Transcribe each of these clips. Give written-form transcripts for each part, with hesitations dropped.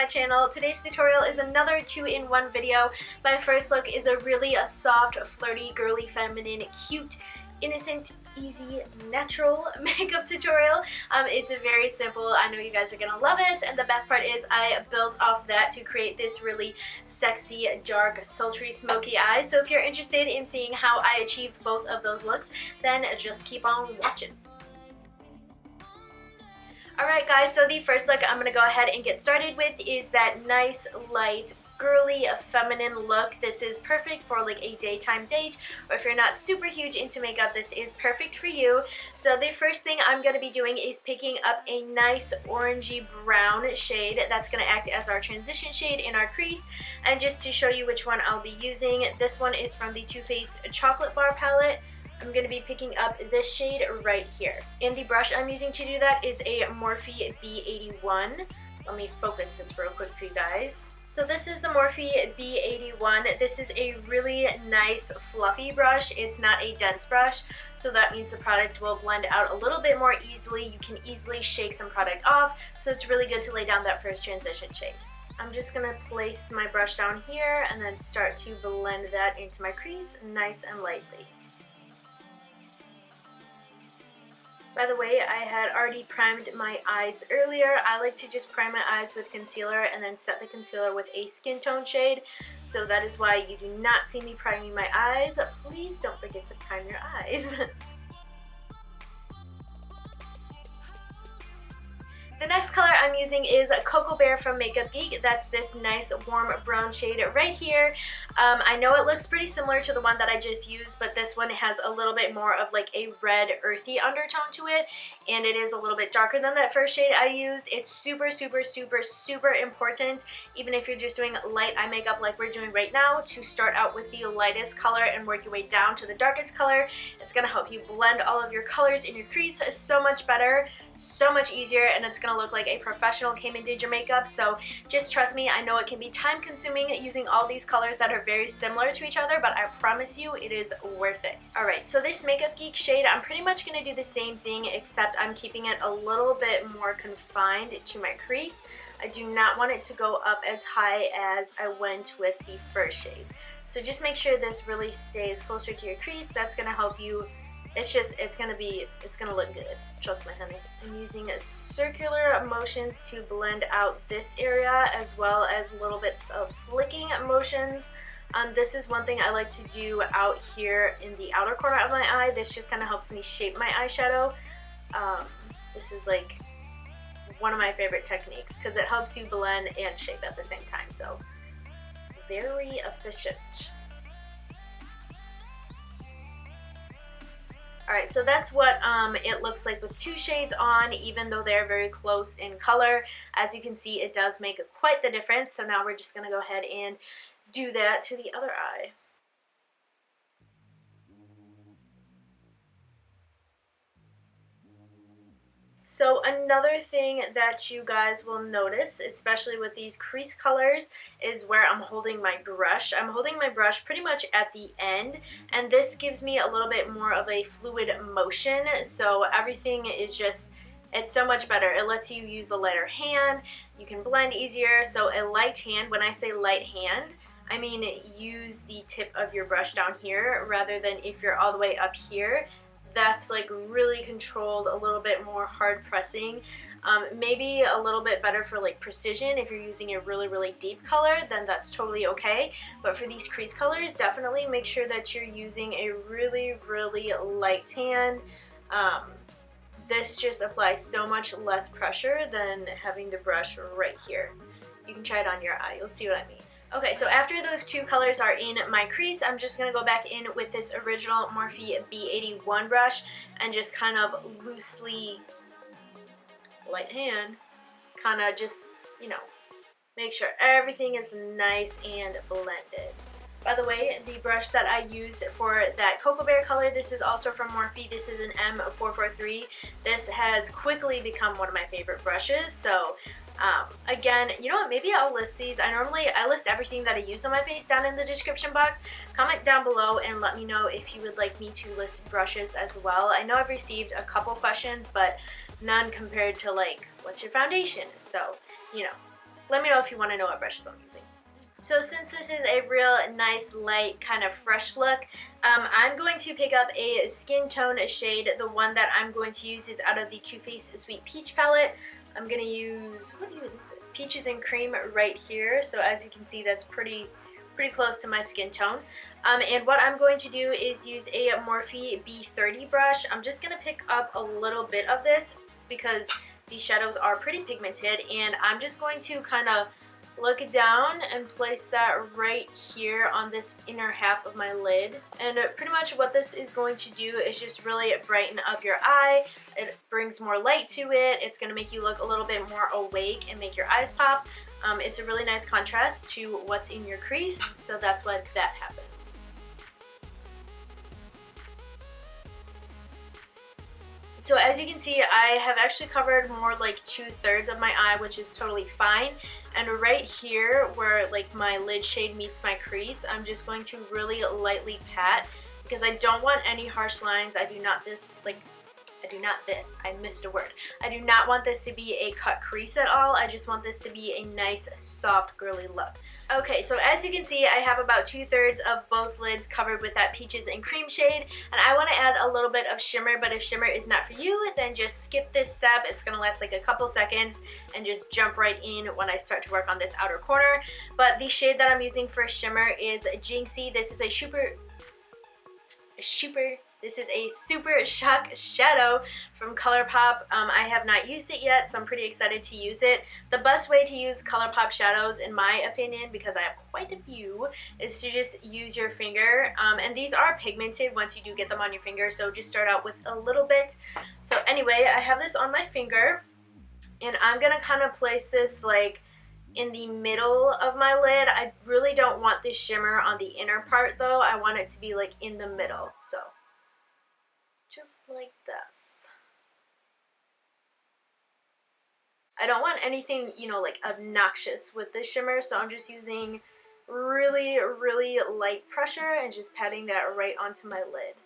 my channel. Today's tutorial is another 2-in-1 video. My first look is a really soft, flirty, girly, feminine, cute, innocent, easy, natural makeup tutorial. It's very simple. I know you guys are gonna love it, and the best part is I built off that to create this really sexy, dark, sultry, smoky eye. So if you're interested in seeing how I achieve both of those looks, then just keep on watching. Alright guys, so the first look I'm going to go ahead and get started with is that nice, light, girly, feminine look. This is perfect for like a daytime date, or if you're not super huge into makeup, this is perfect for you. So the first thing I'm going to be doing is picking up a nice orangey brown shade that's going to act as our transition shade in our crease. And just to show you which one I'll be using, this one is from the Too Faced Chocolate Bar palette. I'm going to be picking up this shade right here. And the brush I'm using to do that is a Morphe B81. Let me focus this real quick for you guys. So this is the Morphe B81. This is a really nice fluffy brush. It's not a dense brush, so that means the product will blend out a little bit more easily. You can easily shake some product off, so it's really good to lay down that first transition shade. I'm just going to place my brush down here and then start to blend that into my crease nice and lightly. By the way, I had already primed my eyes earlier. I like to just prime my eyes with concealer and then set the concealer with a skin tone shade. So that is why you do not see me priming my eyes. Please don't forget to prime your eyes. The next color I'm using is Cocoa Bear from Makeup Geek. That's this nice warm brown shade right here. I know it looks pretty similar to the one that I just used, but this one has a little bit more of like a red earthy undertone to it, and it is a little bit darker than that first shade I used. It's super, super, super, super important, even if you're just doing light eye makeup like we're doing right now, to start out with the lightest color and work your way down to the darkest color. It's going to help you blend all of your colors in your crease so much better, so much easier, and it's going to look like a professional came and did your makeup. So just trust me, I know it can be time consuming using all these colors that are very similar to each other, but I promise you it is worth it. Alright, so this Makeup Geek shade, I'm pretty much going to do the same thing, except I'm keeping it a little bit more confined to my crease. I do not want it to go up as high as I went with the first shade. So just make sure this really stays closer to your crease. That's going to help you. It's gonna look good. Trust my honey. I'm using circular motions to blend out this area, as well as little bits of flicking motions. This is one thing I like to do out here in the outer corner of my eye. This just kind of helps me shape my eyeshadow. This is like one of my favorite techniques because it helps you blend and shape at the same time. So very efficient. Alright, so that's what it looks like with two shades on, even though they're very close in color. As you can see, it does make quite the difference. So now we're just going to go ahead and do that to the other eye. So another thing that you guys will notice, especially with these crease colors, is where I'm holding my brush. I'm holding my brush pretty much at the end, and this gives me a little bit more of a fluid motion, so everything is just, it's so much better. It lets you use a lighter hand, you can blend easier. So a light hand, when I say light hand, I mean use the tip of your brush down here rather than if you're all the way up here. That's like really controlled, a little bit more hard pressing. Maybe a little bit better for like precision. If you're using a really, really deep color, then that's totally okay. But for these crease colors, definitely make sure that you're using a really, really light hand. This just applies so much less pressure than having the brush right here. You can try it on your eye, you'll see what I mean. Okay, so after those two colors are in my crease, I'm just going to go back in with this original Morphe B81 brush and just kind of loosely, light hand, kind of just, you know, make sure everything is nice and blended. By the way, the brush that I used for that Cocoa Bear color, this is also from Morphe. This is an M443. This has quickly become one of my favorite brushes, so again, you know what, maybe I'll list these. I list everything that I use on my face down in the description box. Comment down below and let me know if you would like me to list brushes as well. I know I've received a couple questions, but none compared to like, what's your foundation? So, you know, Let me know if you want to know what brushes I'm using. So since this is a real nice, light, kind of fresh look, I'm going to pick up a skin tone shade. The one that I'm going to use is out of the Too Faced Sweet Peach palette. I'm going to use, what even is this? Peaches and Cream right here. So as you can see, that's pretty close to my skin tone. And what I'm going to do is use a Morphe B30 brush. I'm just going to pick up a little bit of this because these shadows are pretty pigmented, and I'm just going to kind of look down and place that right here on this inner half of my lid. And pretty much what this is going to do is just really brighten up your eye. It brings more light to it. It's going to make you look a little bit more awake and make your eyes pop. It's a really nice contrast to what's in your crease, so that's why that happens. So as you can see, I have actually covered more like 2/3 of my eye, which is totally fine. And right here where like my lid shade meets my crease, I'm just going to really lightly pat because I don't want any harsh lines. I do not want this to be a cut crease at all. I just want this to be a nice, soft, girly look. Okay, so as you can see, I have about 2/3 of both lids covered with that Peaches and Cream shade, and I want to add a little bit of shimmer, but if shimmer is not for you, then just skip this step. It's going to last like a couple seconds, and just jump right in when I start to work on this outer corner. But the shade that I'm using for shimmer is Jinxie. This is a Super Shock Shadow from ColourPop. I have not used it yet, so I'm pretty excited to use it. The best way to use ColourPop shadows, in my opinion, because I have quite a few, is to just use your finger. And these are pigmented once you do get them on your finger, so just start out with a little bit. So anyway, I have this on my finger, and I'm gonna kind of place this like in the middle of my lid. I really don't want this shimmer on the inner part though. I want it to be like in the middle, so just like this. I don't want anything, you know, like obnoxious with this shimmer, so I'm just using really, really light pressure and just patting that right onto my lid.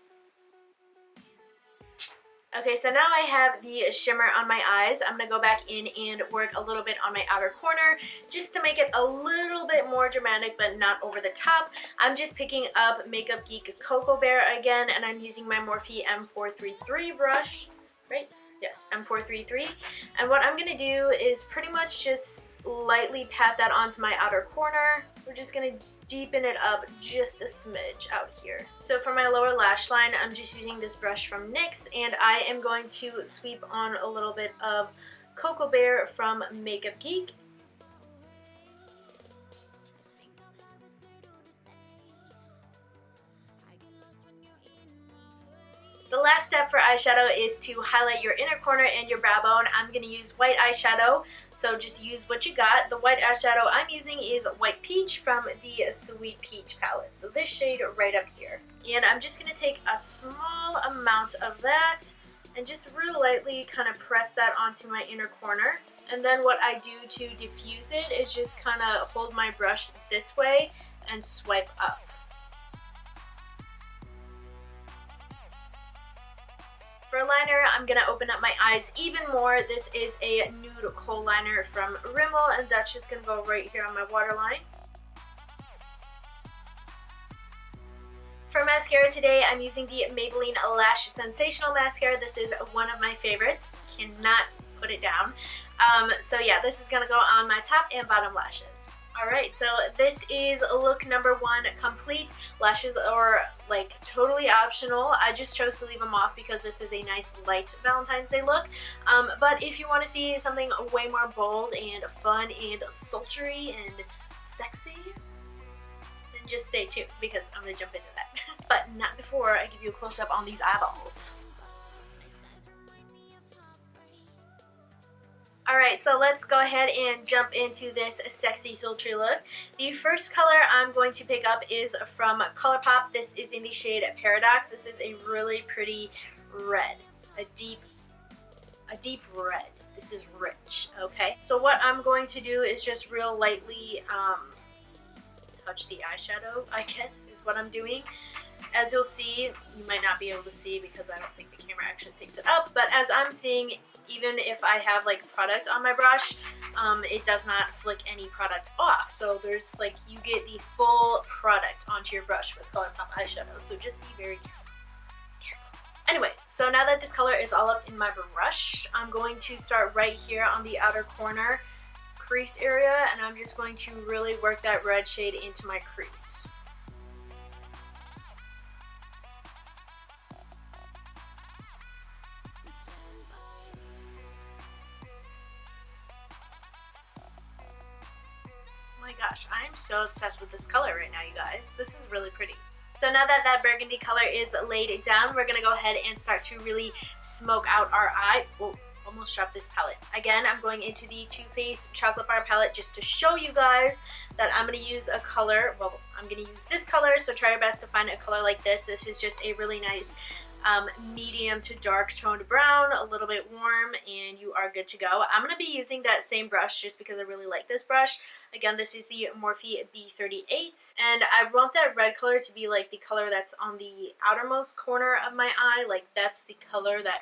Okay, so now I have the shimmer on my eyes. I'm going to go back in and work a little bit on my outer corner just to make it a little bit more dramatic but not over the top. I'm just picking up Makeup Geek Cocoa Bear again, and I'm using my Morphe M433 brush, right? Yes, M433. And what I'm going to do is pretty much just lightly pat that onto my outer corner. We're just going to deepen it up just a smidge out here. So for my lower lash line, I'm just using this brush from NYX, and I am going to sweep on a little bit of Cocoa Bear from Makeup Geek. The last step for eyeshadow is to highlight your inner corner and your brow bone. I'm going to use white eyeshadow, so just use what you got. The white eyeshadow I'm using is White Peach from the Sweet Peach palette, so this shade right up here. And I'm just going to take a small amount of that and just real lightly kind of press that onto my inner corner. And then what I do to diffuse it is just kind of hold my brush this way and swipe up. For liner, I'm going to open up my eyes even more. This is a nude kohl liner from Rimmel, and that's just going to go right here on my waterline. For mascara today, I'm using the Maybelline Lash Sensational Mascara. This is one of my favorites. Cannot put it down. So yeah, this is going to go on my top and bottom lashes. Alright, so this is look number 1 complete. Lashes are like totally optional. I just chose to leave them off because this is a nice light Valentine's Day look. But if you want to see something way more bold and fun and sultry and sexy, then just stay tuned because I'm going to jump into that. But not before I give you a close-up on these eyeballs. Alright, so let's go ahead and jump into this sexy sultry look. The first color I'm going to pick up is from ColourPop. This is in the shade Paradox. This is a really pretty red, a deep red. This is rich, okay? So what I'm going to do is just real lightly touch the eyeshadow, I guess, is what I'm doing. As you'll see, you might not be able to see because I don't think the camera actually picks it up, but as I'm seeing even if I have like product on my brush, it does not flick any product off. So there's like, you get the full product onto your brush with ColourPop eyeshadow, so just be very careful. Anyway, so now that this color is all up in my brush, I'm going to start right here on the outer corner crease area, and I'm just going to really work that red shade into my crease. Oh my gosh, I am so obsessed with this color right now, you guys. This is really pretty. So now that that burgundy color is laid down, we're gonna go ahead and start to really smoke out our eye. Whoa, almost dropped this palette. Again, I'm going into the Too Faced Chocolate Bar palette just to show you guys that I'm gonna use a color, well, I'm gonna use this color, so try your best to find a color like this. This is just a really nice medium to dark toned brown, a little bit warm, and you are good to go. I'm going to be using that same brush just because I really like this brush. Again, this is the Morphe B38, and I want that red color to be like the color that's on the outermost corner of my eye. Like, that's the color that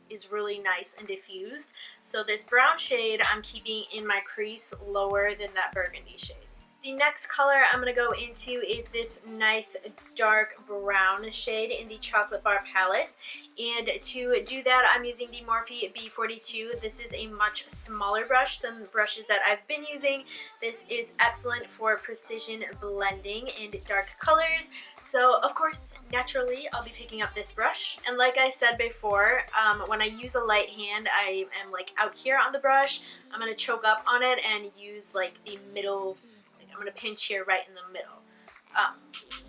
is really nice and diffused. So this brown shade I'm keeping in my crease lower than that burgundy shade. The next color I'm going to go into is this nice dark brown shade in the Chocolate Bar palette. And to do that, I'm using the Morphe B42. This is a much smaller brush than the brushes that I've been using. This is excellent for precision blending and dark colors. So, of course, naturally, I'll be picking up this brush. And like I said before, when I use a light hand, I am like out here on the brush. I'm going to choke up on it and use like the middle. I'm going to pinch here right in the middle.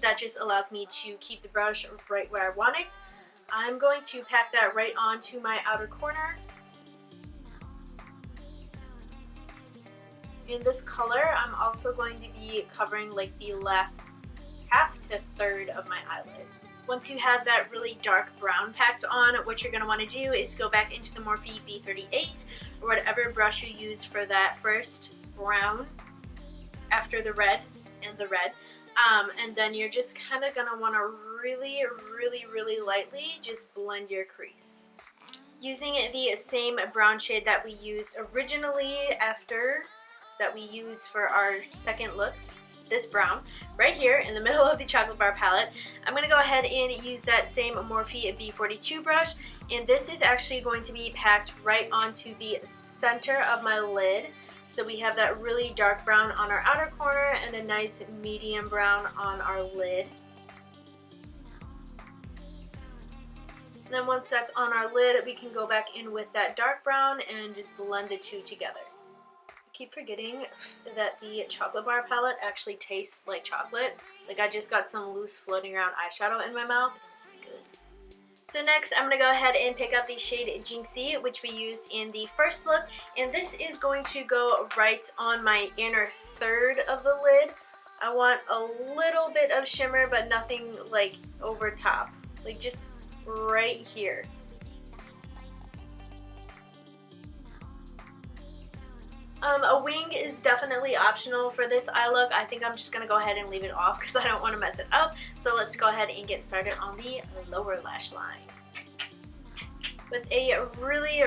That just allows me to keep the brush right where I want it. I'm going to pack that right onto my outer corner. In this color, I'm also going to be covering like the last half to third of my eyelid. Once you have that really dark brown packed on, what you're going to want to do is go back into the Morphe B38 or whatever brush you use for that first brown after the red and the red, and then you're just kind of gonna want to really lightly just blend your crease using the same brown shade that we used originally after that we used for our second look. This brown right here in the middle of the Chocolate Bar palette. I'm going to go ahead and use that same Morphe B42 brush, and this is actually going to be packed right onto the center of my lid. So we have that really dark brown on our outer corner and a nice medium brown on our lid. And then once that's on our lid, we can go back in with that dark brown and just blend the two together. I keep forgetting that the Chocolate Bar palette actually tastes like chocolate. Like, I just got some loose floating around eyeshadow in my mouth. It's good. So next, I'm going to go ahead and pick up the shade Jinxie, which we used in the first look. And this is going to go right on my inner third of the lid. I want a little bit of shimmer, but nothing like over top. Like, just right here. A wing is definitely optional for this eye look. I think I'm just going to go ahead and leave it off because I don't want to mess it up. So let's go ahead and get started on the lower lash line. With a really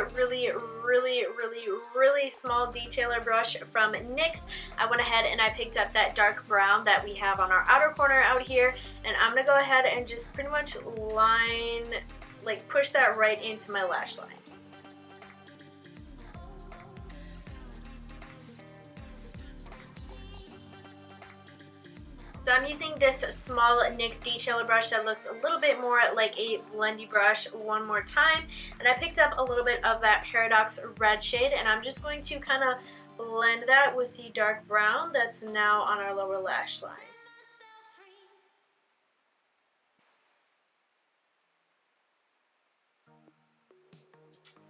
small detailer brush from NYX, I went ahead and I picked up that dark brown that we have on our outer corner out here. And I'm going to go ahead and just pretty much push that right into my lash line. So I'm using this small NYX detailer brush that looks a little bit more like a blendy brush one more time. And I picked up a little bit of that Paradox red shade, and I'm just going to kind of blend that with the dark brown that's now on our lower lash line.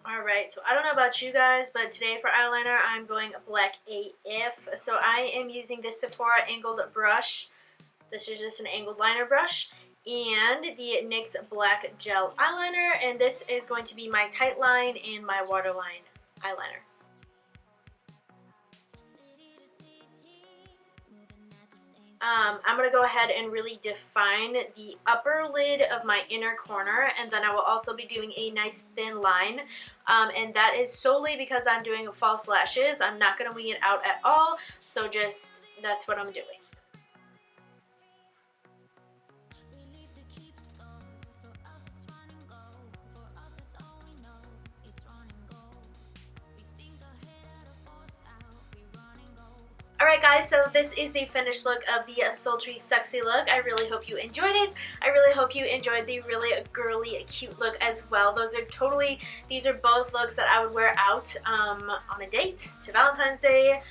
Alright, so I don't know about you guys, but today for eyeliner I'm going black AF. So I am using this Sephora angled brush. This is just an angled liner brush, and the NYX black gel eyeliner, and this is going to be my tight line and my waterline eyeliner. I'm going to go ahead and really define the upper lid of my inner corner, and then I will also be doing a nice thin line, and that is solely because I'm doing false lashes. I'm not going to wing it out at all, so just that's what I'm doing. Alright guys, so this is the finished look of the sultry sexy look. I really hope you enjoyed it. I really hope you enjoyed the really girly cute look as well. These are both looks that I would wear out on a date, to Valentine's Day,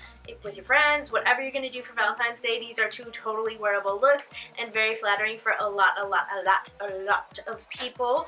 with your friends, whatever you're going to do for Valentine's Day. These are two totally wearable looks and very flattering for a lot of people.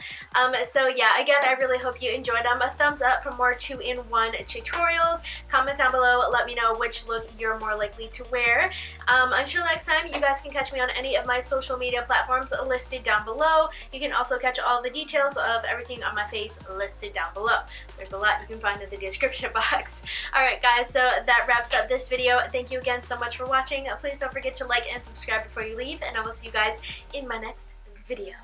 So yeah, again, I really hope you enjoyed them. A thumbs up for more 2-in-1 tutorials. Comment down below, let me know which look you're more likely to wear. Until next time, you guys can catch me on any of my social media platforms listed down below. You can also catch all the details of everything on my face listed down below. There's a lot you can find in the description box. Alright guys, so that wraps up this video. Thank you again so much for watching. Please don't forget to like and subscribe before you leave, and I will see you guys in my next video.